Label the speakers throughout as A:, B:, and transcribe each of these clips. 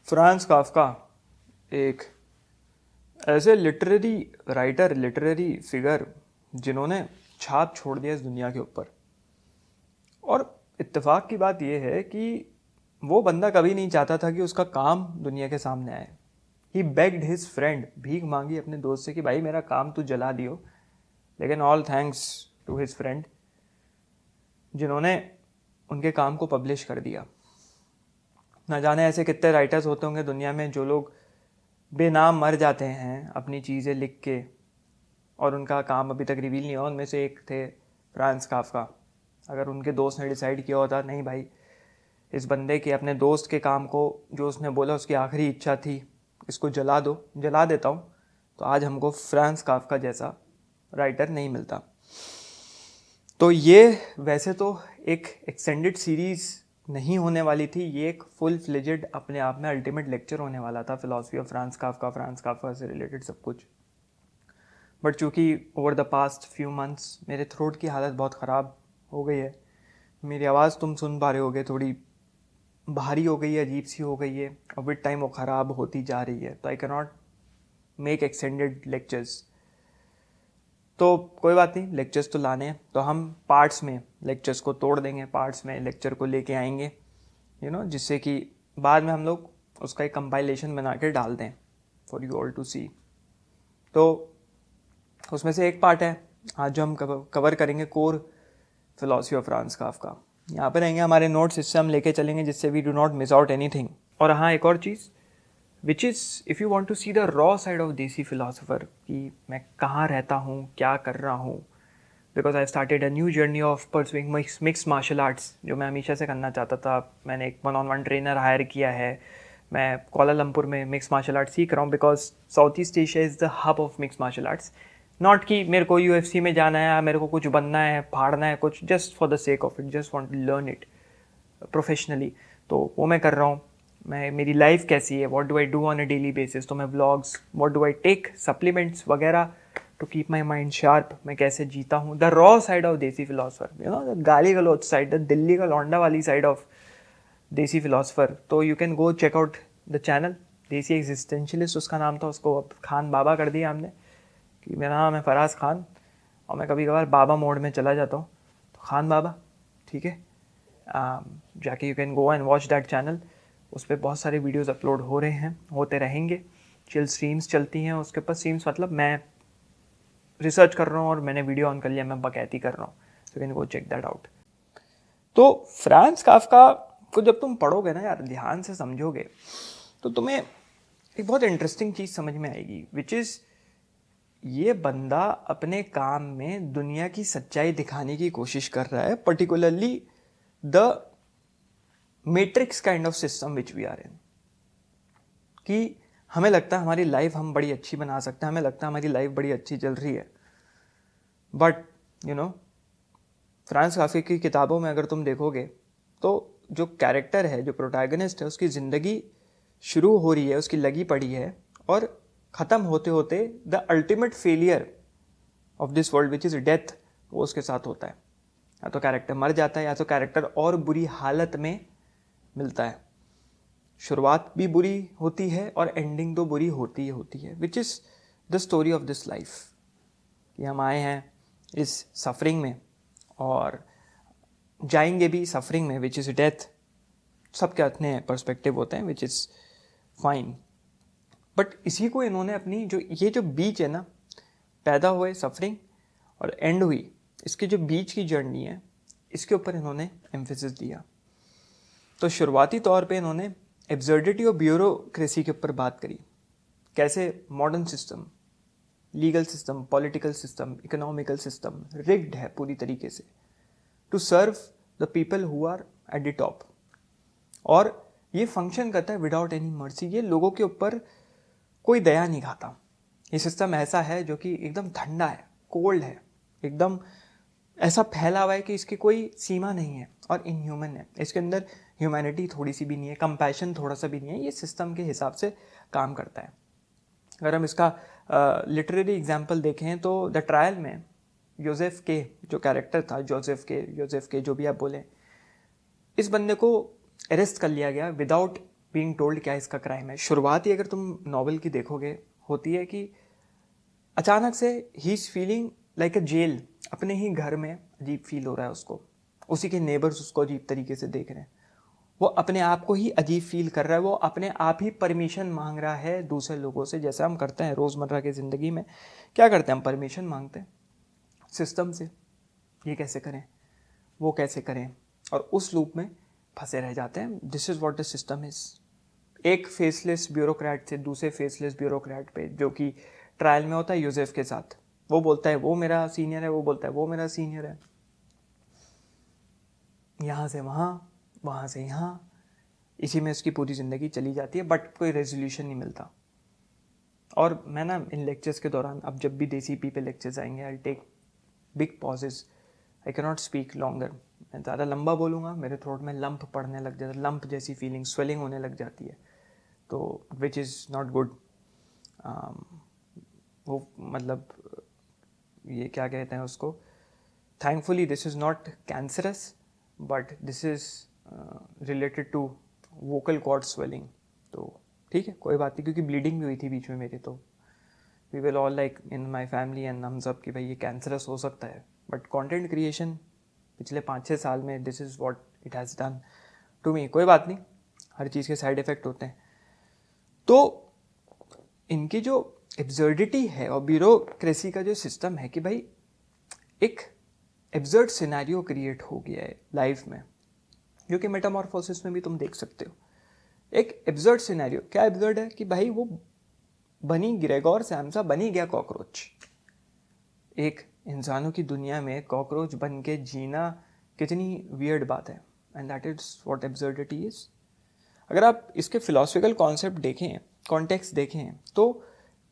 A: Franz Kafka एक ऐसे literary writer, literary figure जिन्होंने छाप छोड़ दिया इस दुनिया के ऊपर। और इत्तेफाक की बात यह है कि वो बंदा कभी नहीं चाहता था कि उसका काम दुनिया के सामने आए। ही बेग्ड हिज फ्रेंड, भीख मांगी अपने दोस्त से कि भाई मेरा काम तू जला दियो। लेकिन all thanks to his friend जिन्होंने उनके काम को पब्लिश कर दिया। ना जाने ऐसे कितने राइटर्स होते होंगे दुनिया में जो लोग बेनाम मर जाते हैं अपनी चीज़ें लिख के और उनका काम अभी तक रिवील नहीं हुआ। उनमें से एक थे फ्रांज काफ्का। अगर उनके दोस्त ने डिसाइड किया होता नहीं भाई इस बंदे के, अपने दोस्त के काम को जो उसने बोला उसकी आखिरी इच्छा थी इसको जला दो, जला देता हूँ, तो आज हमको फ्रांज काफ्का जैसा राइटर नहीं मिलता। तो ये वैसे तो एक एक्सटेंडेड सीरीज़ नहीं होने वाली थी, ये एक फुल फ्लेजेड अपने आप में अल्टीमेट लेक्चर होने वाला था, फिलॉसफी ऑफ फ्रांज काफ्का से रिलेटेड सब कुछ। बट चूँकि over the past few months मेरे थ्रोट की हालत बहुत ख़राब हो गई है, मेरी आवाज़ तुम सुन पा रहे होगे थोड़ी भारी हो गई है, अजीब सी हो गई है और विद टाइम वो ख़राब होती जा रही है। तो आई can not make extended lectures. तो कोई बात नहीं, लेक्चर्स तो लाने हैं, तो हम पार्ट्स में लेक्चर्स को तोड़ देंगे, पार्ट्स में लेक्चर को लेके आएंगे जिससे कि बाद में हम लोग उसका एक कंपाइलेशन बना के डाल दें फॉर यू ऑल टू सी। तो उसमें से एक पार्ट है आज जो हम कवर करेंगे, core philosophy of Franz Kafka. यहाँ पर रहेंगे हमारे नोट्स, इससे हम लेके चलेंगे जिससे we do not miss out anything. और हाँ, एक और चीज़ which is if you want to see the raw side of desi philosopher कि मैं कहाँ रहता हूँ, क्या कर रहा हूँ, because I started a new journey of pursuing mix martial arts जो मैं हमेशा से करना चाहता था। मैंने एक 1-on-1 ट्रेनर हायर किया है। मैं कोलालमपुर में मिक्स मार्शल आर्ट्स सीख रहा हूँ because south east Asia is the hub of mix martial arts. Not कि मेरे को UFC में जाना है, मेरे को कुछ बनना है, फाड़ना है कुछ, just for the sake of it, just want to learn it professionally. तो वो मैं कर रहा हूँ। मेरी लाइफ कैसी है, what do I do on a daily basis, तो मैं vlogs, what do I take supplements वगैरह to keep my mind sharp, मैं कैसे जीता हूँ, the raw side of desi philosopher, the गाली गलौज साइड, द दिल्ली का लौंडा वाली साइड ऑफ देसी फिलोसफर। तो you can go check out the channel desi existentialist, उसका नाम था, उसको अब खान बाबा कर दिया हमने कि मेरा नाम है फराज खान और मैं कभी कभार बाबा मोड में चला जाता हूँ, तो खान बाबा, ठीक है। जाके you can go and watch that channel. उस पर बहुत सारे वीडियोस अपलोड हो रहे हैं, होते रहेंगे। चिल स्ट्रीम्स चलती हैं उसके ऊपर। स्ट्रीम्स मतलब मैं रिसर्च कर रहा हूँ और मैंने वीडियो ऑन कर लिया, मैं बकैती कर रहा हूँ, so can go check that out. तो फ्रांज काफ्का को जब तुम पढ़ोगे ना यार, ध्यान से समझोगे, तो तुम्हें एक बहुत इंटरेस्टिंग चीज़ समझ में आएगी, विच इज़ ये बंदा अपने काम में दुनिया की सच्चाई दिखाने की कोशिश कर रहा है, particularly the matrix kind of system which we are in. कि हमें लगता है हमारी लाइफ हम बड़ी अच्छी बना सकते हैं, हमें लगता है हमारी लाइफ बड़ी अच्छी चल रही है, बट फ्रांज काफ्का की किताबों में अगर तुम देखोगे तो जो कैरेक्टर है, जो प्रोटैगनिस्ट है, उसकी ज़िंदगी शुरू हो रही है, उसकी लगी पड़ी है और ख़त्म होते होते the ultimate failure of this world which is death, वो उसके साथ होता है। या तो कैरेक्टर मर जाता है या तो कैरेक्टर और बुरी हालत में मिलता है। शुरुआत भी बुरी होती है और एंडिंग तो बुरी होती ही होती है, which is the story of this life. कि हम आए हैं इस सफरिंग में और जाएंगे भी सफरिंग में, विच इज़ डेथ। सबके अपने पर्सपेक्टिव होते हैं, विच इज़ फाइन। बट इसी को इन्होंने अपनी जो बीच है ना, पैदा हुए सफरिंग और एंड हुई, इसके जो बीच की जर्नी है, इसके ऊपर इन्होंने एम्फेसिस दिया। तो शुरुआती तौर पे इन्होंने एब्सर्डिटी और ब्यूरोक्रेसी के ऊपर बात करी। कैसे modern system, legal system, political system, economical system rigged है पूरी तरीके से to serve the people who are at the top, और ये फंक्शन करता है विदाउट एनी मर्सी। ये लोगों के ऊपर कोई दया नहीं खाता। ये सिस्टम ऐसा है जो कि एकदम ठंडा है, कोल्ड है, एकदम ऐसा फैला हुआ है कि इसकी कोई सीमा नहीं है और इनह्यूमन है। इसके अंदर ह्यूमैनिटी थोड़ी सी भी नहीं है, कंपैशन थोड़ा सा भी नहीं है। ये सिस्टम के हिसाब से काम करता है। अगर हम इसका लिटरेरी एग्जाम्पल देखें तो द ट्रायल में योसेफ के जो कैरेक्टर था, जोसेफ के जो भी आप बोलें, इस बंदे को अरेस्ट कर लिया गया विदाउट बीइंग टोल्ड क्या इसका क्राइम है। शुरुआत ही अगर तुम नॉवल की देखोगे होती है कि अचानक से ही is feeling like a jail, अपने ही घर में अजीब फील हो रहा है उसको, उसी के नेबर्स उसको अजीब तरीके से देख रहे हैं, वो अपने आप को ही अजीब फील कर रहा है, वो अपने आप ही परमिशन मांग रहा है दूसरे लोगों से, जैसे हम करते हैं रोज़मर्रा की ज़िंदगी में। क्या करते हैं हम? परमिशन मांगते हैं सिस्टम से, ये कैसे करें, वो कैसे करें, और उस लूप में फंसे रह जाते हैं। This is what the system is. एक फेसलेस ब्यूरोक्रेट से दूसरे फेसलेस ब्यूरोक्रेट पे, जो कि ट्रायल में होता है यूसेफ के साथ, वो बोलता है वो मेरा सीनियर है, वो बोलता है वो मेरा सीनियर है, यहाँ से वहाँ, वहाँ से यहाँ, इसी में उसकी पूरी ज़िंदगी चली जाती है, बट कोई रेजोल्यूशन नहीं मिलता। और मैं ना इन लेक्चर्स के दौरान, अब जब भी देसी पी पे लेक्चर्स आएंगे, I take big pauses, I can not speak longer. मैं ज़्यादा लंबा बोलूँगा, मेरे थ्रोट में लंप पड़ने लग जाता है, लंप जैसी फीलिंग, स्वेलिंग होने लग जाती है, तो विच इज़ नॉट गुड। वो मतलब ये क्या कहते हैं उसको, thankfully this is not cancerous, but this is related to vocal cord swelling. तो ठीक है, कोई बात नहीं, क्योंकि ब्लीडिंग भी हुई थी बीच में मेरी, तो we will all like in my family and हम सब कि भाई ये कैंसरस हो सकता है, बट कंटेंट क्रिएशन पिछले 5-6 साल में this is what it has done to me. कोई बात नहीं, हर चीज़ के साइड इफ़ेक्ट होते हैं। तो इनकी जो एब्सर्डिटी है और ब्यूरोक्रेसी का जो सिस्टम है कि भाई एक एब्सर्ड सिनेरियो क्रिएट हो गया है लाइफ में, जो कि मेटामॉर्फोसिस में भी तुम देख सकते हो। एक एब्सर्ड सिनेरियो, क्या एब्सर्ड है कि भाई वो बनी ग्रेगोर सैमसा बनी गया कॉकरोच। एक इंसानों की दुनिया में कॉकरोच बन के जीना कितनी वियर्ड बात है, and that is what absurdity is. अगर आप इसके फिलोसफिकल कॉन्सेप्ट देखें, कॉन्टेक्स्ट देखें, तो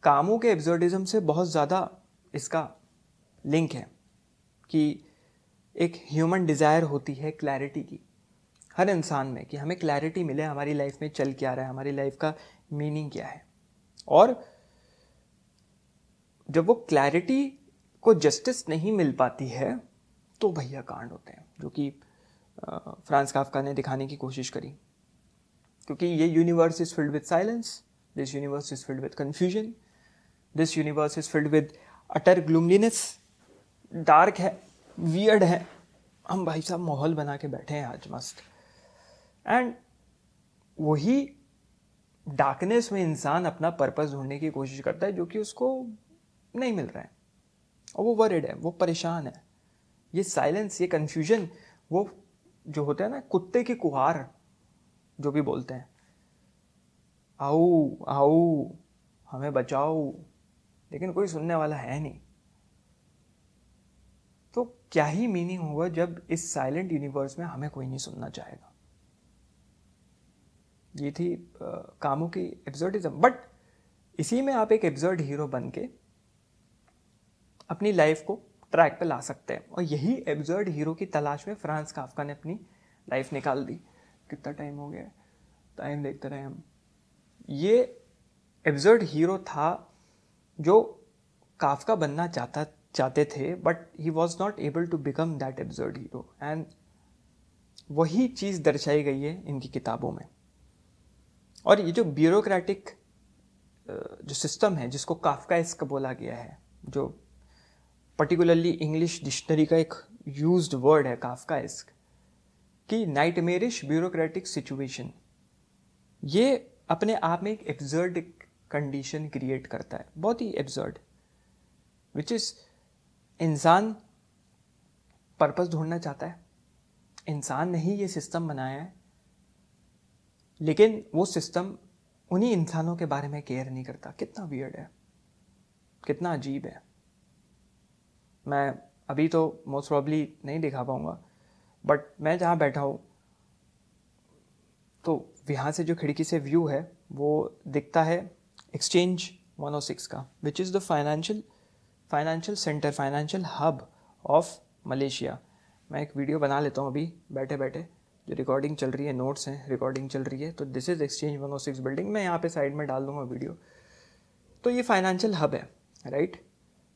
A: कामों के एब्सर्डिज्म से बहुत ज़्यादा इसका लिंक है कि एक ह्यूमन डिज़ायर होती है क्लैरिटी की हर इंसान में, कि हमें क्लैरिटी मिले हमारी लाइफ में चल क्या रहा है, हमारी लाइफ का मीनिंग क्या है। और जब वो क्लैरिटी को जस्टिस नहीं मिल पाती है तो भैया कांड होते हैं, जो कि फ्रांस काफ्का ने दिखाने की कोशिश करी। क्योंकि ये universe is filled with silence, this universe is filled with confusion, this universe is filled with utter gloominess, dark है, वियर्ड है। हम भाई साहब माहौल बना के बैठे हैं आज मस्त, एंड वही डार्कनेस में इंसान अपना पर्पस ढूंढने की कोशिश करता है, जो कि उसको नहीं मिल रहा है, और वो वरिड है, वो परेशान है। ये साइलेंस, ये कन्फ्यूजन, वो जो होता है ना कुत्ते की कुहार जो भी बोलते हैं, आओ आओ हमें बचाओ, लेकिन कोई सुनने वाला है नहीं। तो क्या ही मीनिंग होगा जब इस साइलेंट यूनिवर्स में हमें कोई नहीं सुनना चाहेगा। ये थी कामों की एब्सर्डिज्म। बट इसी में आप एक एब्सर्ड हीरो बन के अपनी लाइफ को ट्रैक पे ला सकते हैं, और यही एब्सर्ड हीरो की तलाश में फ्रांस काफ्का ने अपनी लाइफ निकाल दी। कितना टाइम हो गया है, टाइम देखते रहे हम। ये एब्सर्ड हीरो था जो काफ्का बनना चाहते थे, but he was not able to become that absurd hero, and वही चीज़ दर्शाई गई है इनकी किताबों में। और ये जो ब्यूरोक्रेटिक जो सिस्टम है, जिसको काफ्काएस्क बोला गया है, जो पर्टिकुलरली इंग्लिश डिक्शनरी का एक यूज्ड वर्ड है काफ्काएस्क, कि नाइटमेरिश ब्यूरोक्रेटिक सिचुएशन, ये अपने आप में एक एब्सर्ड कंडीशन क्रिएट करता है, बहुत ही एब्सर्ड, विच इज इंसान पर्पस ढूंढना चाहता है, इंसान ने ही ये सिस्टम बनाया है, लेकिन वो सिस्टम उन्हीं इंसानों के बारे में केयर नहीं करता। कितना वियर्ड है, कितना अजीब है। मैं अभी तो मोस्ट प्रॉब्ली नहीं दिखा पाऊँगा, बट मैं जहाँ बैठा हूँ तो यहाँ से जो खिड़की से व्यू है वो दिखता है एक्सचेंज 106 का, which is the financial centre, financial hub of Malaysia. मैं एक वीडियो बना लेता हूँ अभी बैठे बैठे, जो रिकॉर्डिंग चल रही है, नोट्स हैं, रिकॉर्डिंग चल रही है। तो दिस इज़ एक्सचेंज 106 बिल्डिंग, मैं यहाँ पे साइड में डाल दूँगा वीडियो। तो ये फाइनेंशियल हब है, right.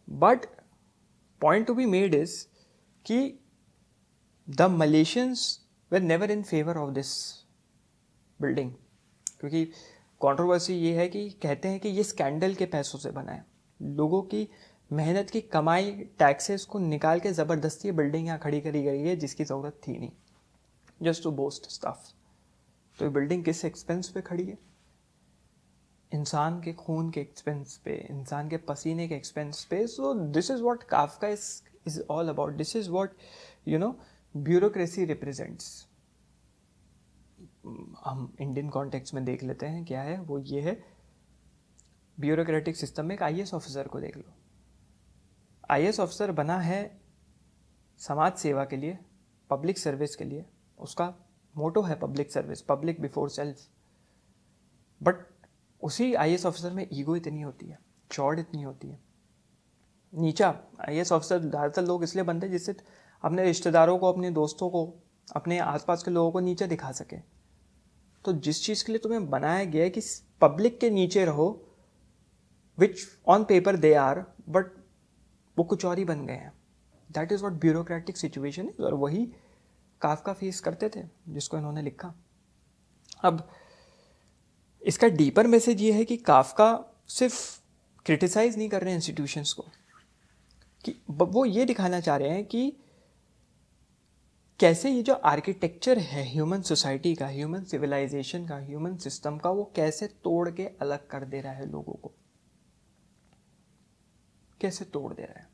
A: But point to be made is कि the Malaysians were never in favour of this building, क्योंकि कंट्रोवर्सी ये है कि कहते हैं कि ये स्कैंडल के पैसों से बना है, लोगों की मेहनत की कमाई टैक्सेस को निकाल के ज़बरदस्ती ये बिल्डिंग यहाँ खड़ी करी गई है जिसकी ज़रूरत थी नहीं, जस्ट टू बोस्ट स्टफ। तो ये बिल्डिंग किस एक्सपेंस पे खड़ी है? इंसान के खून के एक्सपेंस पे, इंसान के पसीने के एक्सपेंस पे। So this is what Kafka is all about, this is what bureaucracy represents. हम इंडियन कॉन्टेक्स्ट में देख लेते हैं क्या है वो। ये है ब्यूरोक्रेटिक सिस्टम में एक आईएएस ऑफिसर को देख लो। आईएएस ऑफिसर बना है समाज सेवा के लिए, पब्लिक सर्विस के लिए, उसका मोटो है public service, public before self. But उसी आईएएस ऑफिसर में ईगो इतनी होती है, चौड़ इतनी होती है, नीचा। आईएएस ऑफिसर ज़्यादातर लोग इसलिए बनते हैं जिससे अपने रिश्तेदारों को, अपने दोस्तों को, अपने आसपास के लोगों को नीचे दिखा सके। तो जिस चीज़ के लिए तुम्हें बनाया गया है कि पब्लिक के नीचे रहो, which on paper they are, but वो कुछ और ही बन गए हैं। That is what bureaucratic situation है, और वही काफका फेस करते थे जिसको इन्होंने लिखा। अब इसका डीपर मैसेज ये है कि काफका सिर्फ क्रिटिसाइज नहीं कर रहे हैं इंस्टीट्यूशंस को, कि वो ये दिखाना चाह रहे हैं कि कैसे ये जो आर्किटेक्चर है ह्यूमन सोसाइटी का, ह्यूमन सिविलाइजेशन का, ह्यूमन सिस्टम का, वो कैसे तोड़ के अलग कर दे रहा है लोगों को, कैसे तोड़ दे रहा है,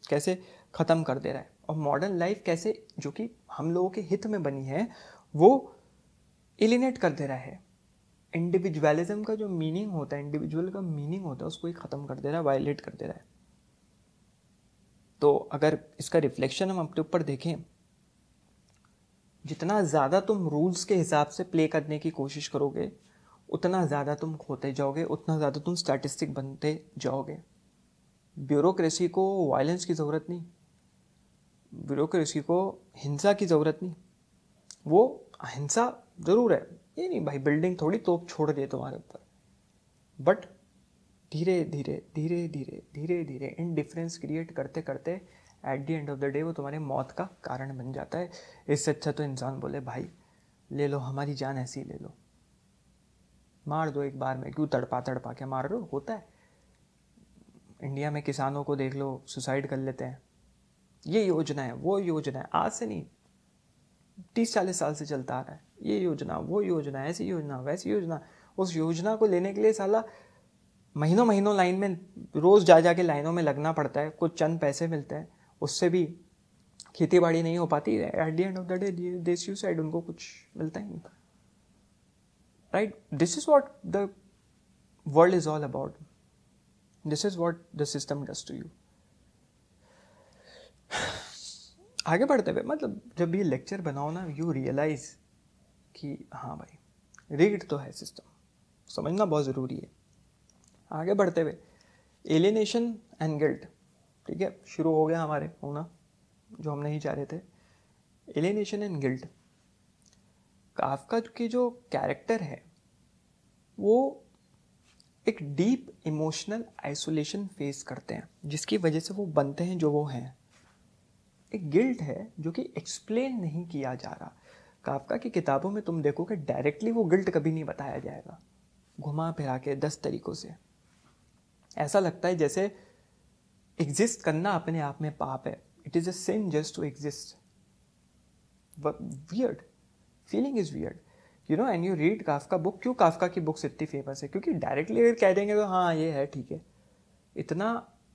A: कैसे ख़त्म कर दे रहा है। और मॉडर्न लाइफ कैसे, जो कि हम लोगों के हित में बनी है, वो एलिनेट कर दे रहा है। इंडिविजुअलिज्म का जो मीनिंग होता है, इंडिविजुअल का मीनिंग होता है, उसको ही ख़त्म कर दे रहा है, वायलेट कर दे रहा है। तो अगर इसका रिफ्लेक्शन हम अपने ऊपर देखें, जितना ज़्यादा तुम रूल्स के हिसाब से प्ले करने की कोशिश करोगे, उतना ज़्यादा तुम खोते जाओगे, उतना ज़्यादा तुम स्टैटिस्टिक बनते जाओगे। ब्यूरोक्रेसी को वायलेंस की ज़रूरत नहीं, ब्यूरोक्रेसी को हिंसा की ज़रूरत नहीं। वो हिंसा ज़रूर है, ये नहीं भाई बिल्डिंग थोड़ी तोप छोड़ दे तुम्हारे ऊपर, बट धीरे धीरे धीरे धीरे धीरे धीरे इनडिफरेंस क्रिएट करते करते eight the end of the day वो तुम्हारे मौत का कारण बन जाता है। इससे अच्छा तो इंसान बोले भाई ले लो हमारी जान, ऐसी ले लो, मार दो एक बार में, क्यों तड़पा तड़पा के मार लो। होता है इंडिया में, किसानों को देख लो, सुसाइड कर लेते हैं। ये योजना है, वो योजना है, आज से नहीं 30-40 साल से चलता आ रहा है। ये योजना, वो योजना, ऐसी योजना, वैसी योजना। उस योजना को लेने के लिए साला महीनों महीनों लाइन में, रोज़ जा जा के लाइनों में लगना पड़ता है, कुछ चंद पैसे मिलते हैं, उससे भी खेती बाड़ी नहीं हो पाती। At the end of the day they suicide, उनको कुछ मिलता ही नहीं। Right, this is what the world is all about, this is what the system does to you. आगे बढ़ते हुए, मतलब जब ये लेक्चर बनाओ ना, यू रियलाइज कि हाँ भाई रिग्ड तो है सिस्टम, समझना बहुत ज़रूरी है। आगे बढ़ते हुए, एलिनेशन एंड गिल्ट, ठीक है, शुरू हो गया हमारे होना जो हम नहीं चाह रहे थे। एलिनेशन एंड गिल्ट, काफका की जो कैरेक्टर है वो एक डीप इमोशनल आइसोलेशन फेस करते हैं, जिसकी वजह से वो बनते हैं जो वो हैं। एक गिल्ट है जो कि एक्सप्लेन नहीं किया जा रहा। काफका की किताबों में तुम देखोगे डायरेक्टली वो गिल्ट कभी नहीं बताया जाएगा, घुमा फिरा के 10 तरीकों से। ऐसा लगता है जैसे एग्जिस्ट करना अपने आप में पाप है, it is a sin just to exist. Weird feeling is weird, you know. And you read Kafka book. क्यों काफका की बुक्स इतनी फेमस है? क्योंकि डायरेक्टली अगर कह देंगे तो हाँ ये है ठीक है, इतना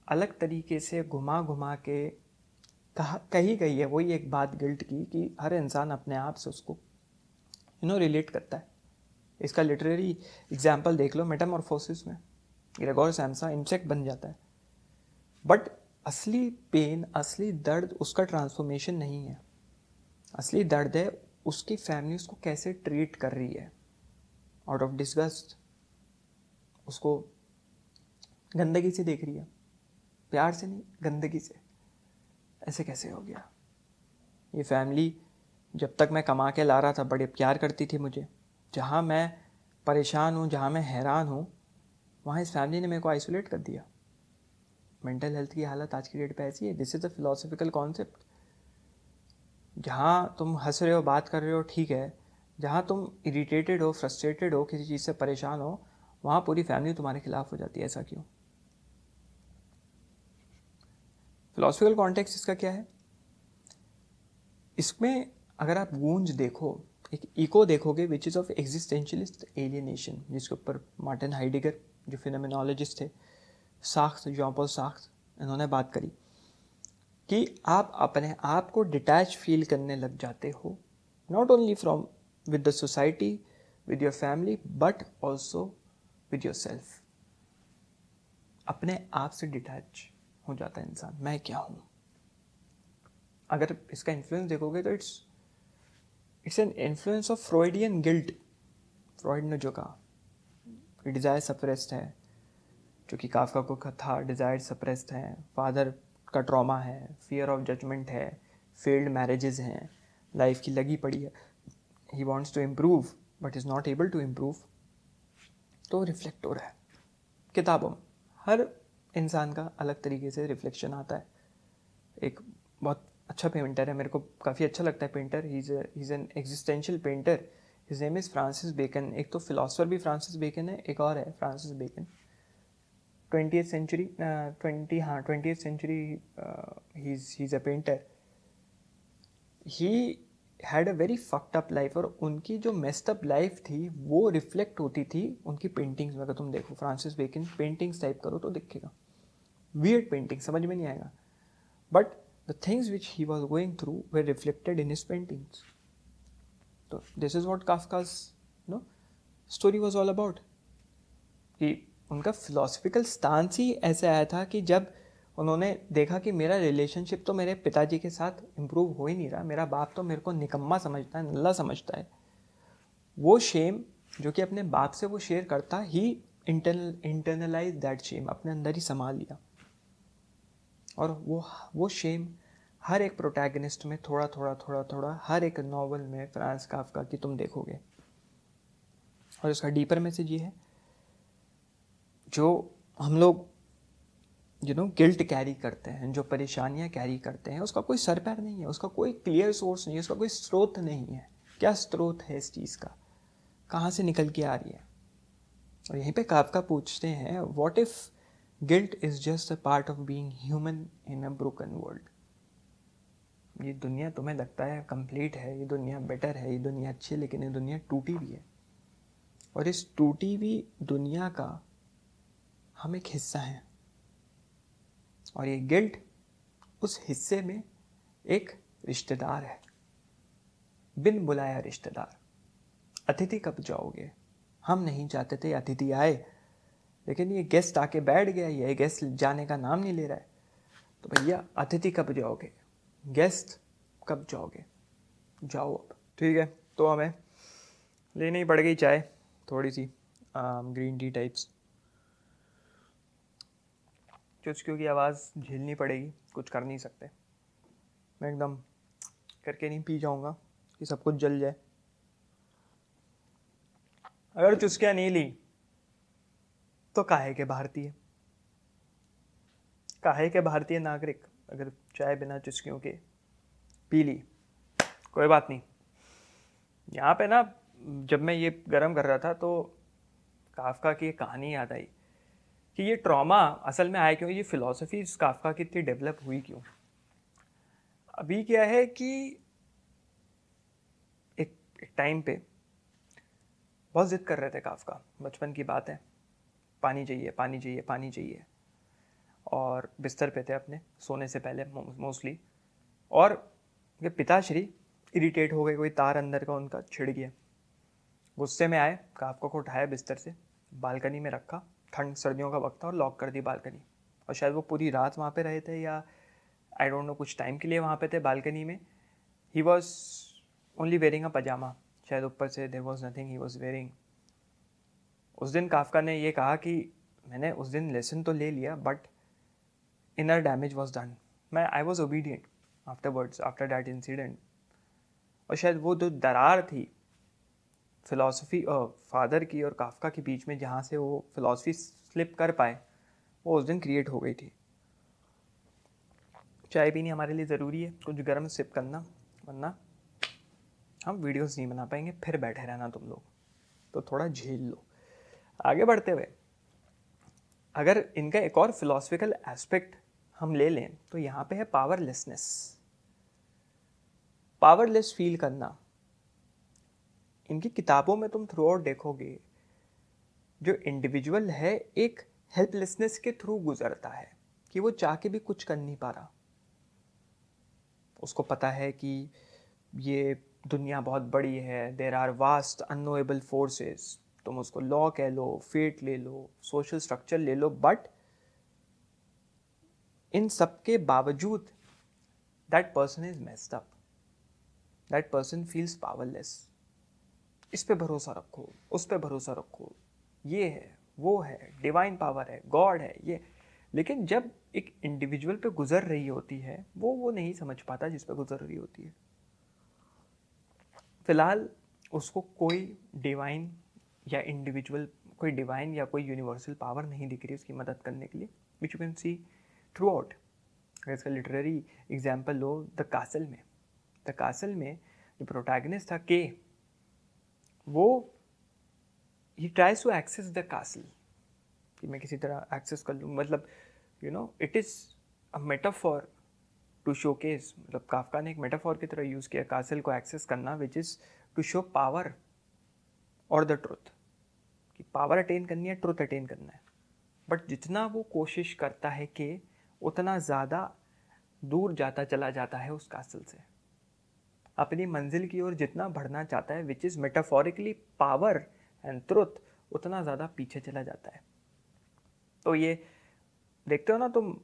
A: अलग तरीके से घुमा घुमा के कही गई है वही एक बात गिल्ट की, कि हर इंसान अपने आप से उसको रिलेट करता है। इसका लिटरेरी एग्जाम्पल देख लो, मेटामॉर्फोसिस में ग्रेगोर सैम्सा इंसेक्ट बन जाता है, बट असली पेन, असली दर्द उसका ट्रांसफॉर्मेशन नहीं है। असली दर्द है उसकी फैमिली उसको कैसे ट्रीट कर रही है, आउट ऑफ डिस्गस्ट, उसको गंदगी से देख रही है, प्यार से नहीं, गंदगी से। ऐसे कैसे हो गया? ये फैमिली जब तक मैं कमा के ला रहा था बड़े प्यार करती थी मुझे, जहाँ मैं परेशान हूँ, जहाँ मैं हैरान हूँ, वहाँ इस फैमिली ने मेरे को आइसोलेट कर दिया। मेंटल हेल्थ की हालत आज की डेट पे ऐसी है। This is a philosophical concept. जहाँ तुम हंस रहे हो, बात कर रहे हो, ठीक है, जहाँ तुम इरिटेटेड हो, फ्रस्ट्रेटेड हो, किसी चीज़ से परेशान हो, वहाँ पूरी फैमिली तुम्हारे खिलाफ हो जाती है। ऐसा क्यों? फिलोसफिकल कॉन्टेक्स्ट इसका क्या है? इसमें अगर आप गूंज देखो, एक इको देखोगे which is of existentialist alienation, जिसके ऊपर मार्टिन हाइडेगर जो फिनोमेनोलॉजिस्ट थे, साख्स, जॉन पॉल साख्स, इन्होंने बात करी कि आप अपने आप को डिटैच फील करने लग जाते हो, not only from with the society, with your family, but also with your self. अपने आप से डिटैच हो जाता है इंसान, मैं क्या हूँ। अगर इसका इन्फ्लुएंस देखोगे तो it's an influence of Freudian guilt. Freud ने जो कहा डिज़ायर सप्रेस्ड है, जो कि काफका को था, डिज़ायर सप्रेस्ड है, फादर का ट्रॉमा है, फियर ऑफ जजमेंट है, फेल्ड मैरिजेस हैं, लाइफ की लगी पड़ी है, he wants to improve but is not able to improve. तो रिफ्लेक्ट हो रहा है किताबों में। हर इंसान का अलग तरीके से रिफ्लेक्शन आता है। एक बहुत अच्छा पेंटर है, मेरे को काफ़ी अच्छा लगता है painter, he is an existential painter, his name is Francis Bacon. एक तो फिलोसफर भी फ्रांसिस बेकन है, एक और है Francis Bacon, 20th century, 20th century, he's a painter. He had a very fucked up life, और उनकी जो मेस्ड अप लाइफ थी वो रिफ्लेक्ट होती थी उनकी पेंटिंग्स में। अगर तुम देखो फ्रांसिस बेकन पेंटिंग्स टाइप करो तो दिखेगा, वियर्ड पेंटिंग, समझ में नहीं आएगा, but the things which he was going through were reflected in his paintings. तो this is what Kafka's no story was all about, कि उनका फिलोसफिकल स्टांस ही ऐसे आया था कि जब उन्होंने देखा कि मेरा रिलेशनशिप तो मेरे पिताजी के साथ इम्प्रूव हो ही नहीं रहा, मेरा बाप तो मेरे को निकम्मा समझता है, नल्ला समझता है, वो शेम जो कि अपने बाप से वो शेयर करता, ही इंटरनलाइज दैट शेम, अपने अंदर ही संभाल लिया। और वो शेम हर एक प्रोटैगनिस्ट में थोड़ा थोड़ा थोड़ा थोड़ा, हर एक नॉवल में फ्रांस काफ्का की तुम देखोगे। और इसका डीपर मैसेज ये है, जो हम लोग गिल्ट कैरी करते हैं, जो परेशानियां कैरी करते हैं, उसका कोई सर पैर नहीं है, उसका कोई क्लियर सोर्स नहीं है, उसका कोई स्रोत नहीं है। क्या स्रोत है इस चीज़ का, कहाँ से निकल के आ रही है? और यहीं पे काफ्का पूछते हैं, what if guilt is just a part of being human in a broken world. ये दुनिया तुम्हें लगता है कंप्लीट है, ये दुनिया बेटर है, ये दुनिया अच्छी है, लेकिन ये दुनिया टूटी भी है, और इस टूटी हुई दुनिया का हम एक हिस्सा हैं, और ये गिल्ट उस हिस्से में एक रिश्तेदार है, बिन बुलाया रिश्तेदार। अतिथि कब जाओगे? हम नहीं चाहते थे अतिथि आए, लेकिन ये गेस्ट आके बैठ गया, ये गेस्ट जाने का नाम नहीं ले रहा है। तो भैया अतिथि कब जाओगे, गेस्ट कब जाओगे, जाओ अब। ठीक है, तो हमें लेनी पड़ गई चाय, थोड़ी सी ग्रीन टी टाइप्स, चुचकियों की आवाज़ झेलनी पड़ेगी, कुछ कर नहीं सकते। मैं एकदम करके नहीं पी जाऊंगा कि सब कुछ जल जाए। अगर चुस्कियाँ नहीं ली तो काहे के भारतीय, काहे के भारतीय नागरिक अगर चाय बिना चुस्कियों के पी ली, कोई बात नहीं। यहाँ पे ना, जब मैं ये गर्म कर रहा था तो काफ्का की एक कहानी याद आई कि ये ट्रॉमा असल में आया क्यों, ये फिलॉसफी काफ्का की इतनी डेवलप हुई क्यों। अभी क्या है कि एक टाइम पे बहुत जिद कर रहे थे काफ्का, बचपन की बात है, पानी चाहिए पानी चाहिए पानी चाहिए, और बिस्तर पे थे अपने सोने से पहले मोस्टली, और उनके पिताश्री इरिटेट हो गए, कोई तार अंदर का उनका छिड़ गया, गुस्से में आए, काफ्का को उठाया बिस्तर से, बालकनी में रखा, ठंड सर्दियों का वक्त था, और लॉक कर दी बालकनी। और शायद वो पूरी रात वहाँ पे रहे थे, या आई डोंट नो, कुछ टाइम के लिए वहाँ पे थे बालकनी में। He was only wearing a pyjama, शायद ऊपर से there was nothing he was wearing. उस दिन काफ्का ने ये कहा कि मैंने उस दिन लेसन तो ले लिया, but inner damage was done. मैं I was obedient afterwards, after that incident. और शायद वो जो दरार थी फिलॉसफी फादर की और काफ्का के बीच में, जहाँ से वो फिलॉसफी स्लिप कर पाए, वो उस दिन क्रिएट हो गई थी। चाय पीनी हमारे लिए ज़रूरी है, कुछ गर्म सिप करना, वरना हम वीडियोस नहीं बना पाएंगे, फिर बैठे रहना तुम लोग, तो थोड़ा झेल लो। आगे बढ़ते हुए अगर इनका एक और फिलोसफिकल एस्पेक्ट हम ले लें तो यहाँ पे है पावरलेसनेस। पावरलेस फील करना। इनकी किताबों में तुम थ्रू आउट देखोगे जो इंडिविजुअल है एक हेल्पलेसनेस के थ्रू गुजरता है कि वो चाह के भी कुछ कर नहीं पा रहा। उसको पता है कि ये दुनिया बहुत बड़ी है, there are vast unknowable forces, तुम उसको लॉ कह लो, फेट ले लो, सोशल स्ट्रक्चर ले लो, बट इन सब के बावजूद that person is messed up, that person feels powerless. इस पे भरोसा रखो, उस पे भरोसा रखो, ये है, वो है, डिवाइन पावर है, गॉड है, ये। लेकिन जब एक इंडिविजुअल पे गुजर रही होती है वो नहीं समझ पाता जिस पे गुजर रही होती है। फिलहाल उसको कोई डिवाइन या इंडिविजुअल, कोई डिवाइन या कोई यूनिवर्सल पावर नहीं दिख रही उसकी मदद करने के लिए, which you can see throughout. अगर इसका लिटरेरी एग्जाम्पल लो, द कासल में, द कासल में जो प्रोटैगनिस्ट था के, वो he tries to access the castle, कि मैं किसी तरह एक्सेस कर लूँ, मतलब you know it is a metaphor to showcase, मतलब काफका ने एक मेटाफॉर की तरह यूज़ किया कासल को एक्सेस करना, which is to show power और द ट्रुथ, कि पावर अटेन करनी है, ट्रुथ अटेन करना है। बट जितना वो कोशिश करता है कि उतना ज़्यादा दूर जाता चला जाता है उस कासल से, अपनी मंजिल की ओर जितना बढ़ना चाहता है, which is metaphorically power and truth, उतना ज़्यादा पीछे चला जाता है। तो ये देखते हो ना तुम,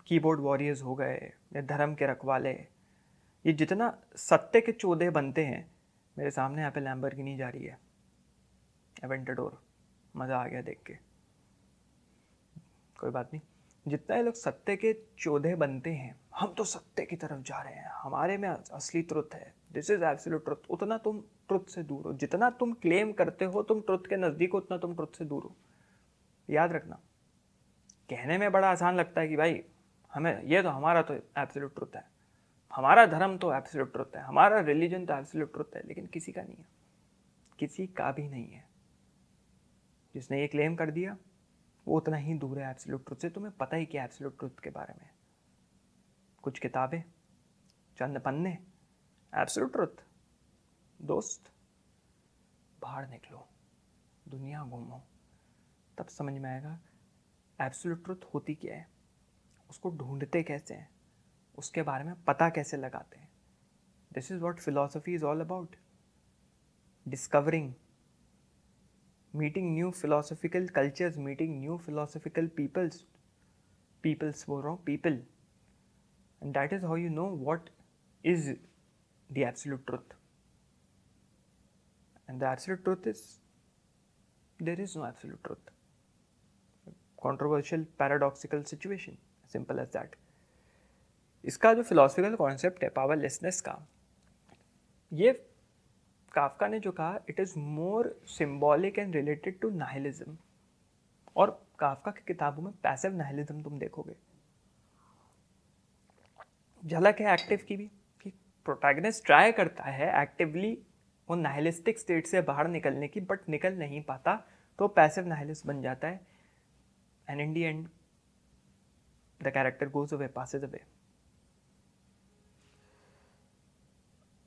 A: कीबोर्ड वॉरियर्स हो गए या धर्म के रखवाले, ये जितना सत्य के चौधे बनते हैं। मेरे सामने यहाँ पे लैम्बोर्गिनी जा रही है, एवेंटाडोर, मज़ा आ गया देख के, कोई बात नहीं। जितना ये लोग सत्य के चौधे बनते हैं, हम तो सत्य की तरफ जा रहे हैं, हमारे में असली ट्रुथ है, दिस इज एब्सोल्यूट ट्रुथ, उतना तुम ट्रुथ से दूर हो। जितना तुम क्लेम करते हो तुम ट्रुथ के नज़दीक हो, उतना तुम ट्रुथ से दूर हो। याद रखना, कहने में बड़ा आसान लगता है कि भाई हमें ये तो, हमारा तो एब्सोल्यूट ट्रुथ है, हमारा धर्म तो एब्सोल्यूट ट्रुथ है, हमारा रिलीजन तो एब्सोल्यूट ट्रुथ है, लेकिन किसी का नहीं है, किसी का भी नहीं है। जिसने ये क्लेम कर दिया वो उतना ही दूर है एब्सोल्यूट ट्रुथ से। तुम्हें पता ही क्या एब्सोल्यूट ट्रुथ के बारे में? कुछ किताबें, चंद पन्ने, एब्सोल्यूट ट्रुथ? दोस्त, बाहर निकलो, दुनिया घूमो, तब समझ में आएगा एब्सोल्यूट ट्रुथ होती क्या है, उसको ढूंढते कैसे हैं, उसके बारे में पता कैसे लगाते हैं। This is what philosophy is all about, discovering, meeting new philosophical cultures, meeting new philosophical peoples बोल रहा हूँ, people, and that is how you know what is the absolute truth. And the absolute truth is, there is no absolute truth. Controversial paradoxical situation, simple as that. इसका जो philosophical concept है powerlessness का, ये Kafka ने जो कहा, it is more symbolic and related to nihilism. और Kafka की किताबों में पैसिव नाइलिज्म तुम देखोगे, झलक है एक्टिव की भी, कि प्रोटैगनिस्ट ट्राई करता है एक्टिवली वो नाइलिस्टिक स्टेट से बाहर निकलने की, बट निकल नहीं पाता, तो पैसिव नाइलिस्ट बन जाता है, and in the and the character goes away, Passage away.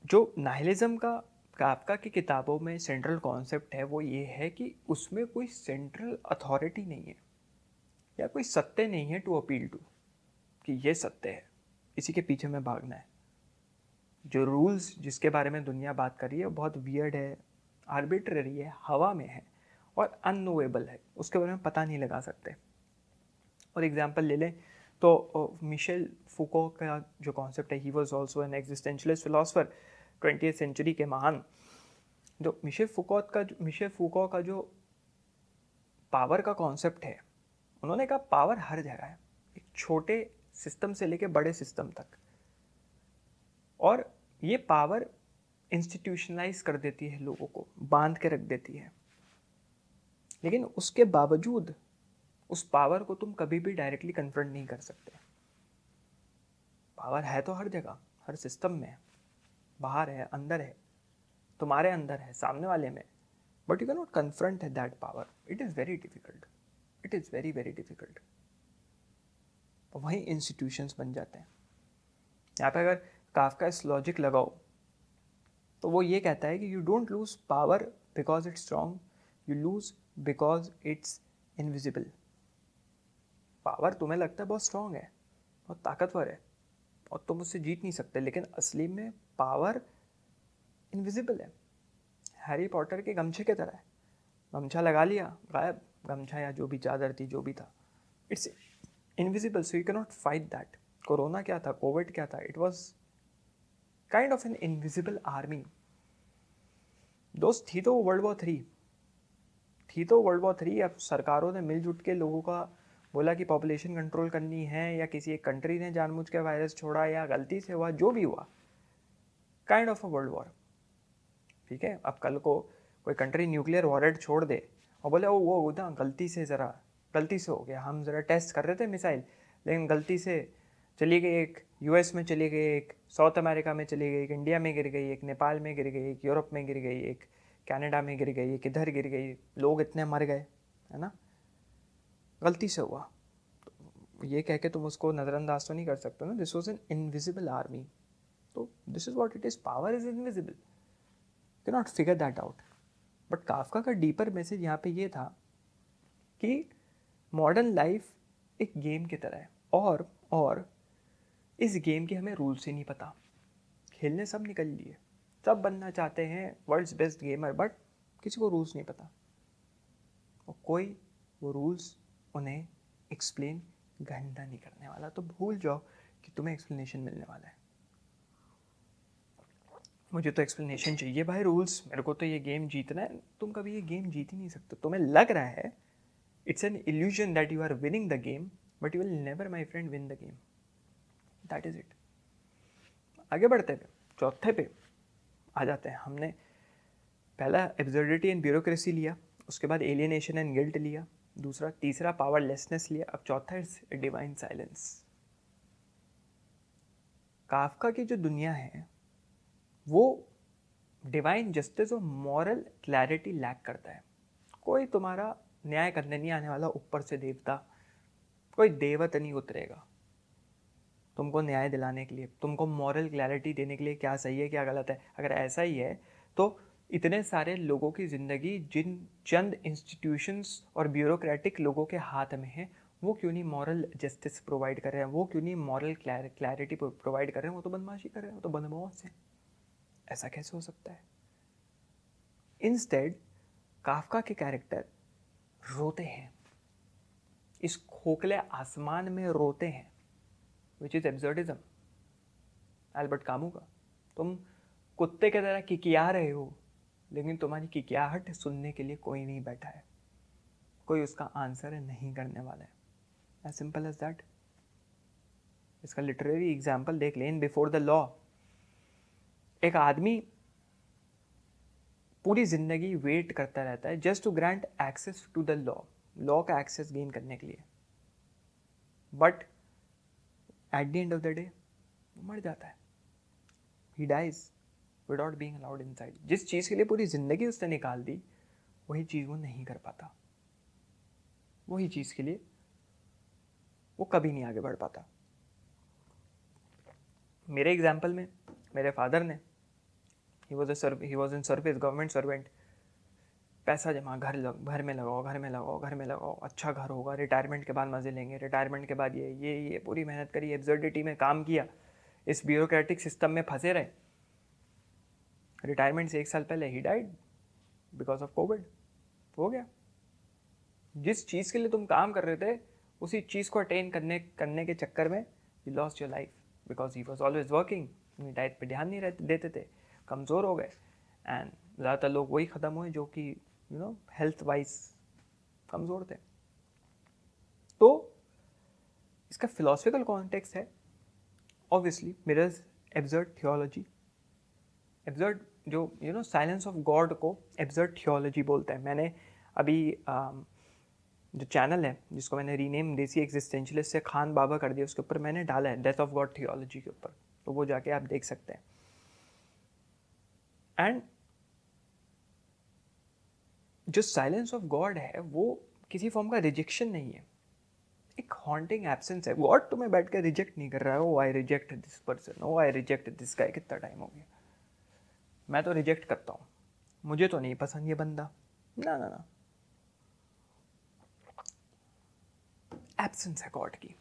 A: जो नाइलिज्म का काफका की किताबों में सेंट्रल कॉन्सेप्ट है वो ये है कि उसमें कोई सेंट्रल अथॉरिटी नहीं है या कोई सत्य नहीं है टू अपील टू, कि ये सत्य है, इसी के पीछे में भागना है। जो रूल्स जिसके बारे में दुनिया बात कर रही है बहुत वियर्ड है, आर्बिट्ररी है, हवा में है और अननोएबल है, उसके बारे में पता नहीं लगा सकते। और एग्जांपल ले लें तो मिशेल फूको का जो कॉन्सेप्ट है, he was also an existentialist philosopher, 20th century के महान। जो मिशेल फूको का जो पावर का कॉन्सेप्ट है, उन्होंने कहा पावर हर जगह है, एक छोटे सिस्टम से लेके बड़े सिस्टम तक, और ये पावर इंस्टीट्यूशनलाइज कर देती है, लोगों को बांध के रख देती है। लेकिन उसके बावजूद उस पावर को तुम कभी भी डायरेक्टली कन्फ्रंट नहीं कर सकते। पावर है तो हर जगह, हर सिस्टम में, बाहर है, अंदर है, तुम्हारे अंदर है, सामने वाले में, but you can not confront that power. It is very difficult. It is very very difficult. वहीं इंस्टीट्यूशंस बन जाते हैं. यहाँ पे अगर काफ्का इस लॉजिक लगाओ तो वो ये कहता है कि you don't lose power because it's strong, you lose because it's invisible. Power तुम्हें लगता है बहुत स्ट्रॉन्ग है, बहुत ताकतवर है और तुम उससे जीत नहीं सकते, लेकिन असली में पावर इनविजिबल है. हैरी पॉटर के गमछे की तरह है. गमछा लगा लिया, गायब. गमछा या जो भी चादर थी, जो भी था, it's invisible, so you can not fight that. Corona क्या था, कोविड क्या था, it was kind of N invisible army. दोस्त थी तो वर्ल्ड वॉर थ्री. अब सरकारों ने मिलजुट के लोगों का बोला कि पॉपुलेशन कंट्रोल करनी है, या किसी एक कंट्री ने जानबूझ के वायरस छोड़ा, या गलती से हुआ, जो भी हुआ, kind of a world war. ठीक है, अब कल को कोई कंट्री न्यूक्लियर वॉरेट छोड़ दे और बोले वो ना गलती से हो गया, हम ज़रा टेस्ट कर रहे थे मिसाइल, लेकिन गलती से चली गई, एक यूएस में चली गई, एक साउथ अमेरिका में चली गई, एक इंडिया में गिर गई, एक नेपाल में गिर गई, एक यूरोप में गिर गई, एक कनाडा में गिर गई, एक इधर गिर गई, लोग इतने मर गए, है ना, गलती से हुआ. तो ये कह के तुम उसको नज़रअंदाज तो नहीं कर सकते ना. This was an invisible army. तो this is what it is. Power is invisible. Can not figure that out. But Kafka का डीपर मैसेज यहाँ पे ये था कि मॉडर्न लाइफ एक गेम की तरह है, और इस गेम के हमें रूल्स ही नहीं पता. खेलने सब निकल लिए, सब बनना चाहते हैं वर्ल्ड्स बेस्ट गेमर, बट किसी को रूल्स नहीं पता, और कोई वो रूल्स उन्हें एक्सप्लेन घंटा नहीं करने वाला. तो भूल जाओ कि तुम्हें एक्सप्लेनेशन मिलने वाला है. मुझे तो एक्सप्लेनेशन चाहिए भाई, रूल्स, मेरे को तो ये गेम जीतना है. तुम कभी ये गेम जीत ही नहीं सकते. तुम्हें लग रहा है, it's an illusion that you are winning the game, but you will never my friend win the game. That is it. आगे बढ़ते हुए चौथे पे आ जाते हैं. हमने पहला एब्सर्डिटी एंड ब्यूरोक्रेसी लिया, उसके बाद एलियनेशन एंड गिल्ट लिया, तीसरा पावरलेसनेस लिया, अब चौथा इज डिवाइन साइलेंस. काफ्का की जो दुनिया है वो डिवाइन जस्टिस और मॉरल क्लैरिटी लैक करता है. कोई तुम्हारा न्याय करने नहीं आने वाला ऊपर से देवता, कोई देवता नहीं उतरेगा तुमको न्याय दिलाने के लिए, तुमको मॉरल क्लैरिटी देने के लिए क्या सही है क्या गलत है. अगर ऐसा ही है तो इतने सारे लोगों की ज़िंदगी जिन चंद इंस्टीट्यूशंस और ब्यूरोक्रेटिक लोगों के हाथ में है, वो क्यों नहीं मॉरल जस्टिस प्रोवाइड कर रहे हैं, वो क्यों नहीं मॉरल क्लैरिटी प्रोवाइड कर रहे हैं. वो तो बदमाशी कर रहे हैं, वो तो बदमाश हैं. ऐसा कैसे हो सकता है. इंस्टेड काफ्का के कैरेक्टर रोते हैं, इस खोखले आसमान में रोते हैं, which is absurdism. Albert Camus का, तुम कुत्ते की तरह किकिया रहे हो, लेकिन तुम्हारी किकियाहट सुनने के लिए कोई नहीं बैठा है, कोई उसका आंसर नहीं करने वाला है. As simple as that. इसका लिटरेरी एग्जाम्पल देख लें. इन बिफोर द लॉ एक आदमी पूरी जिंदगी वेट करता रहता है just to grant access to the law का एक्सेस गेन करने के लिए, but at the end of the day वो मर जाता है. He dies without being allowed inside. जिस चीज़ के लिए पूरी जिंदगी उसने निकाल दी, वही चीज़ वो नहीं कर पाता, वही चीज़ के लिए वो कभी नहीं आगे बढ़ पाता. मेरे एग्जाम्पल में मेरे फादर ने, he was in service, government servant. पैसा जमा, घर में लगाओ, अच्छा घर होगा, रिटायरमेंट के बाद मज़े लेंगे, रिटायरमेंट के बाद ये पूरी मेहनत करी, एब्सर्डिटी में काम किया, इस ब्यूरोक्रेटिक सिस्टम में फंसे रहे. रिटायरमेंट से 1 साल पहले he died because of Covid. हो गया. जिस चीज़ के लिए तुम काम कर रहे थे, उसी चीज़ को अटेन करने के चक्कर में you lost your life, because he was always working. Diet पे ध्यान नहीं देते थे, कमज़ोर हो गए, एंड ज़्यादातर लोग वही ख़त्म हुए जो कि हेल्थ वाइज कमज़ोर थे. तो इसका फिलोसफिकल कॉन्टेक्स्ट है, obviously mirrors absurd theology. Absurd जो साइलेंस ऑफ गॉड को एब्सर्ड थियोलॉजी बोलते हैं. मैंने अभी जो चैनल है जिसको मैंने रीनेम देसी एग्जिस्टेंशलिस्ट से खान बाबा कर दिया, उसके ऊपर मैंने डाला है डेथ ऑफ गॉड थियोलॉजी के ऊपर, तो वो जाके आप देख सकते हैं. एंड जो साइलेंस ऑफ गॉड है वो किसी फॉर्म का रिजेक्शन नहीं है, एक हॉन्टिंग एब्सेंस है। गॉड तुम्हें बैठ कर रिजेक्ट नहीं कर रहा है, oh I reject this person, oh I reject this guy, कितना टाइम हो गया, मैं तो रिजेक्ट करता हूँ, मुझे तो नहीं पसंद ये बंदा, ना ना ना। एब्सेंस है गॉड की,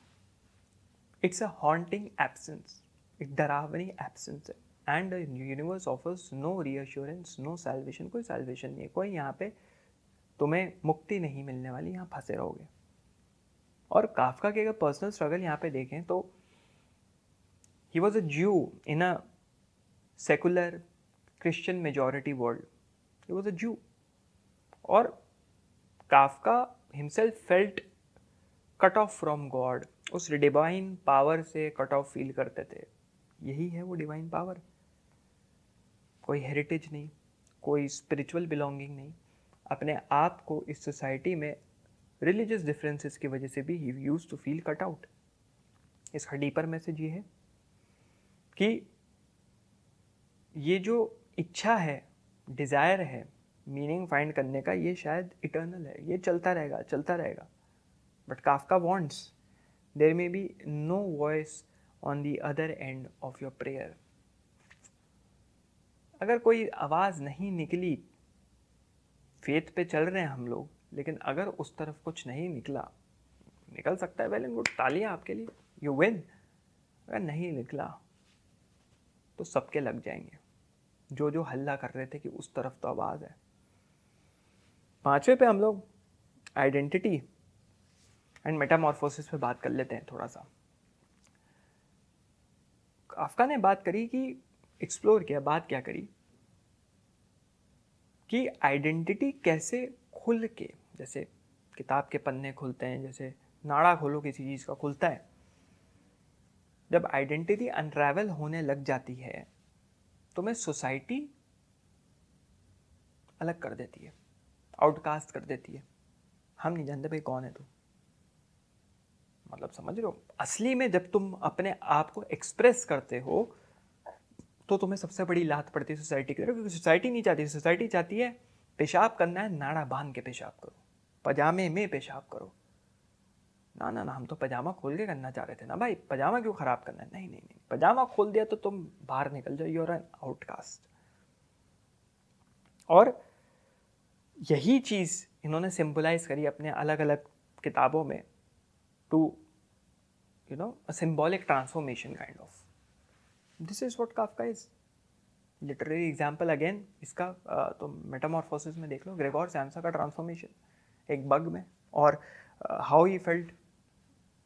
A: इट्स अ हॉन्टिंग एब्सेंस, एक डरावनी एब्सेंस है। And universe offers no reassurance, no salvation, कोई सैल्वेशन नहीं है, कोई यहाँ पे तुम्हें मुक्ति नहीं मिलने वाली, यहाँ फंसे रहोगे। और काफका के अगर पर्सनल स्ट्रगल यहाँ पे देखें तो ही was a Jew in a secular Christian majority world, he was a Jew. और Kafka himself felt cut off from God, उस डिवाइन पावर से कट ऑफ फील करते थे। यही है वो डिवाइन पावर, कोई हेरिटेज नहीं, कोई स्पिरिचुअल बिलोंगिंग नहीं, अपने आप को इस सोसाइटी में रिलीजियस डिफरेंसेस की वजह से भी he used to feel cut out. इसका डीपर मैसेज ये है कि ये जो इच्छा है, डिज़ायर है मीनिंग फाइंड करने का, ये शायद इटर्नल है, ये चलता रहेगा चलता रहेगा। But Kafka wants there may be no voice on the other end of your prayer. अगर कोई आवाज़ नहीं निकली, फेथ पे चल रहे हैं हम लोग, लेकिन अगर उस तरफ कुछ नहीं निकला, निकल सकता है वेल एंड गुड, तालियां आपके लिए, यू विन। अगर नहीं निकला तो सबके लग जाएंगे जो जो हल्ला कर रहे थे कि उस तरफ तो आवाज़ है। पांचवे पे हम लोग आइडेंटिटी एंड मेटामॉर्फोसिस पे बात कर लेते हैं थोड़ा सा। काफका ने बात करी कि एक्सप्लोर किया, बात क्या करी कि आइडेंटिटी कैसे खुल के, जैसे किताब के पन्ने खुलते हैं, जैसे नाड़ा खोलो किसी चीज़ का खुलता है, जब आइडेंटिटी अनरावल होने लग जाती है तो मैं सोसाइटी अलग कर देती है, आउटकास्ट कर देती है। हम नहीं जानते भाई कौन है तू, मतलब समझ रहे हो। असली में जब तुम अपने आप को एक्सप्रेस करते हो तो तुम्हें सबसे बड़ी लात पड़ती है सोसाइटी की तरफ, क्योंकि सोसाइटी नहीं चाहती। सोसाइटी चाहती है पेशाब करना है नाड़ा बांध के पेशाब करो, पजामे में पेशाब करो। ना ना ना, हम तो पजामा खोल के करना चाह रहे थे ना भाई, पजामा क्यों खराब करना है। नहीं नहीं नहीं, पजामा खोल दिया तो तुम बाहर निकल जाओ, यू आर एन आउटकास्ट। और यही चीज़ इन्होंने सिंबलाइज करी अपने अलग अलग किताबों में, to you know a symbolic transformation kind of. This is what Kafka is. Literary example again इसका तो मेटामॉर्फोसिस में देख लो, ग्रेगोर सैम्सा का ट्रांसफॉर्मेशन एक बग में, और how he felt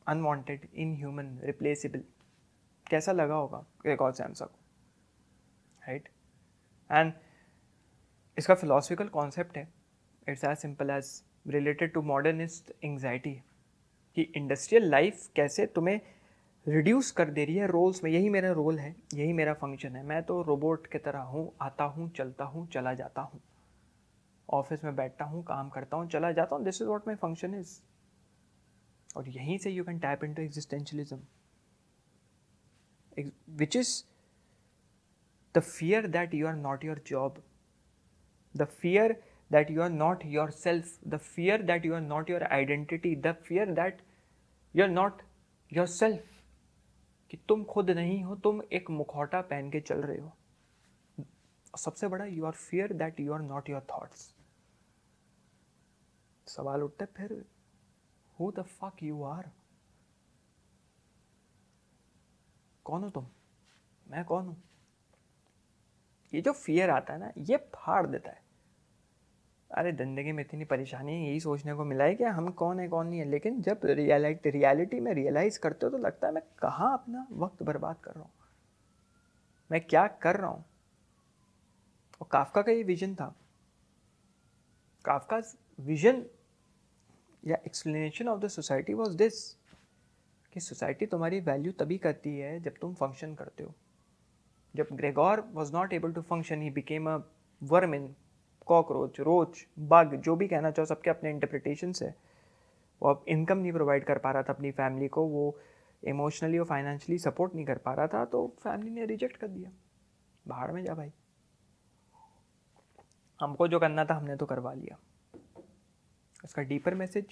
A: unwanted, inhuman, replaceable, कैसा लगा होगा ग्रेगोर सैम्सा को, राइट। एंड इसका फिलोसफिकल कॉन्सेप्ट है, it's as simple as related to modernist anxiety, कि इंडस्ट्रियल लाइफ कैसे तुम्हें रिड्यूस कर दे रही है रोल्स में। यही मेरा रोल है, यही मेरा फंक्शन है, मैं तो रोबोट की तरह हूँ, आता हूँ चलता हूँ चला जाता हूँ, ऑफिस में बैठता हूँ काम करता हूँ चला जाता हूँ, this is what my function is. और यहीं से you can tap into existentialism, which is the fear that you are not your job, the fear that you are not yourself, the fear that you are not your identity, the fear that you are not yourself, कि तुम खुद नहीं हो, तुम एक मुखौटा पहन के चल रहे हो। सबसे बड़ा you are fear that you are not your thoughts. सवाल उठता है फिर, who the fuck you are, कौन हो तुम, मैं कौन हूं। ये जो फियर आता है ना, ये फाड़ देता है। अरे जिंदगी में इतनी परेशानी यही सोचने को मिला है कि हम कौन है कौन नहीं है, लेकिन जब रियलिटी में रियलाइज़ करते हो तो लगता है मैं कहाँ अपना वक्त बर्बाद कर रहा हूँ, मैं क्या कर रहा हूँ। और काफका का ये विजन था, काफका विजन या explanation of the society was this, कि सोसाइटी तुम्हारी वैल्यू तभी करती है जब तुम फंक्शन करते हो। जब Gregor was not able to function, he became a vermin, cockroach, roach, bug, जो भी कहना चाहो, सबके अपने इंटरप्रिटेशंस है। वो अब इनकम नहीं प्रोवाइड कर पा रहा था अपनी फैमिली को, वो इमोशनली और फाइनेंशियली सपोर्ट नहीं कर पा रहा था, तो फैमिली ने रिजेक्ट कर दिया, बाहर में जा भाई, हमको जो करना था हमने तो करवा लिया। उसका deeper message,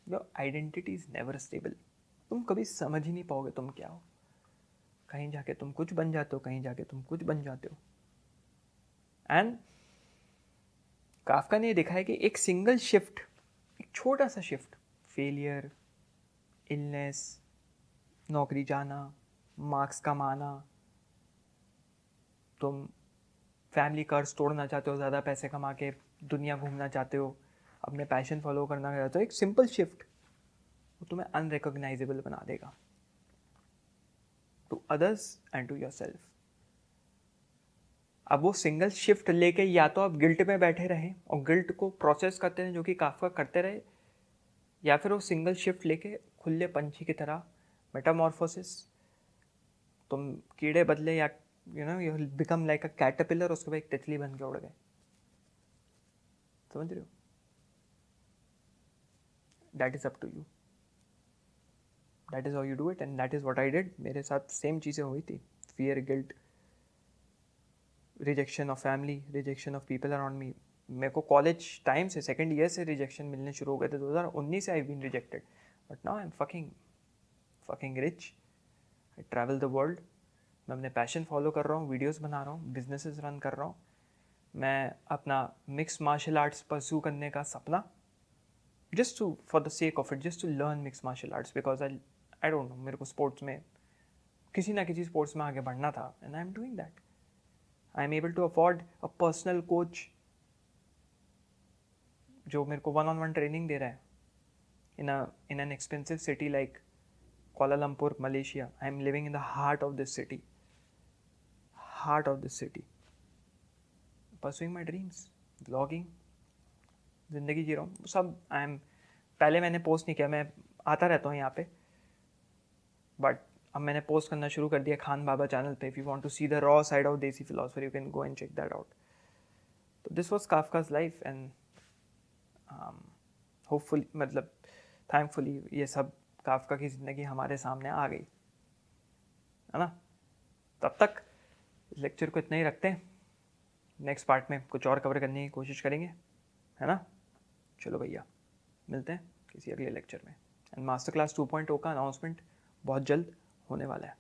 A: your identity is never stable. तुम कभी समझ ही नहीं पाओगे तुम क्या हो। कहीं जाके तुम कुछ बन जाते हो, कहीं जाके तुम कुछ बन जाते हो। एंड काफका ने देखा है कि एक सिंगल शिफ्ट, एक छोटा सा शिफ्ट, फेलियर, इलनेस, नौकरी जाना, मार्क्स कमाना, तुम फैमिली कर्ज तोड़ना चाहते हो, ज़्यादा पैसे कमा के दुनिया घूमना चाहते हो, अपने पैशन फॉलो करना चाहते हो, एक सिंपल शिफ्ट वो तुम्हें अनरिकॉग्नाइजेबल बना देगा to others and to yourself. अब वो सिंगल शिफ्ट लेके या तो आप गिल्ट में बैठे रहें और गिल्ट को प्रोसेस करते रहें, जो कि काफका करते रहे, या फिर वो सिंगल शिफ्ट लेके खुले पंछी की तरह मेटामॉर्फोसिस, तुम कीड़े बदले, या you become like a caterpillar, उसके बाद एक तितली बन के उड़ गए। समझ रहे हो? That is up to you, that is how you do it, and that is what I did. मेरे साथ सेम चीज़ें हुई थी। Fear, guilt, rejection of family, rejection of people around me. मेरे को कॉलेज टाइम से, सेकेंड ईयर से rejection मिलने शुरू हो गए थे। 2019 से I been rejected, but now I am fucking rich. I travel the world. मैं अपने पैशन फॉलो कर रहा हूँ, वीडियोस बना रहा हूँ, बिजनेसेस रन कर रहा हूँ। मैं अपना मिक्स मार्शल आर्ट्स परस्यू करने का सपना, just to for the sake of it, just to learn mix martial arts, because I don't know, मेरे को स्पोर्ट्स में किसी ना किसी स्पोर्ट्स में आगे बढ़ना था, and I am doing that. I am able to afford a personal coach जो मेरे को 1-on-1 ट्रेनिंग दे रहा है in an expensive city like Kuala Lumpur, Malaysia. I am living in the heart of this city, pursuing my dreams, vlogging, जिंदगी जी रहा हूँ सब। पहले मैंने पोस्ट नहीं किया, मैं आता रहता हूँ यहाँ पे, बट अब मैंने पोस्ट करना शुरू कर दिया खान बाबा चैनल पे। If you want to see the raw side of desi philosopher, you can go and check that out. तो this was Kafka's life, and hopefully, मतलब थैंकफुली, ये सब काफका की ज़िंदगी हमारे सामने आ गई, है ना। तब तक इस लेक्चर को इतना ही रखते हैं। नेक्स्ट पार्ट में कुछ और कवर करने की कोशिश करेंगे, है ना। चलो भैया, मिलते हैं किसी अगले लेक्चर में। एंड मास्टर क्लास 2.0 का अनाउंसमेंट बहुत जल्द होने वाला है।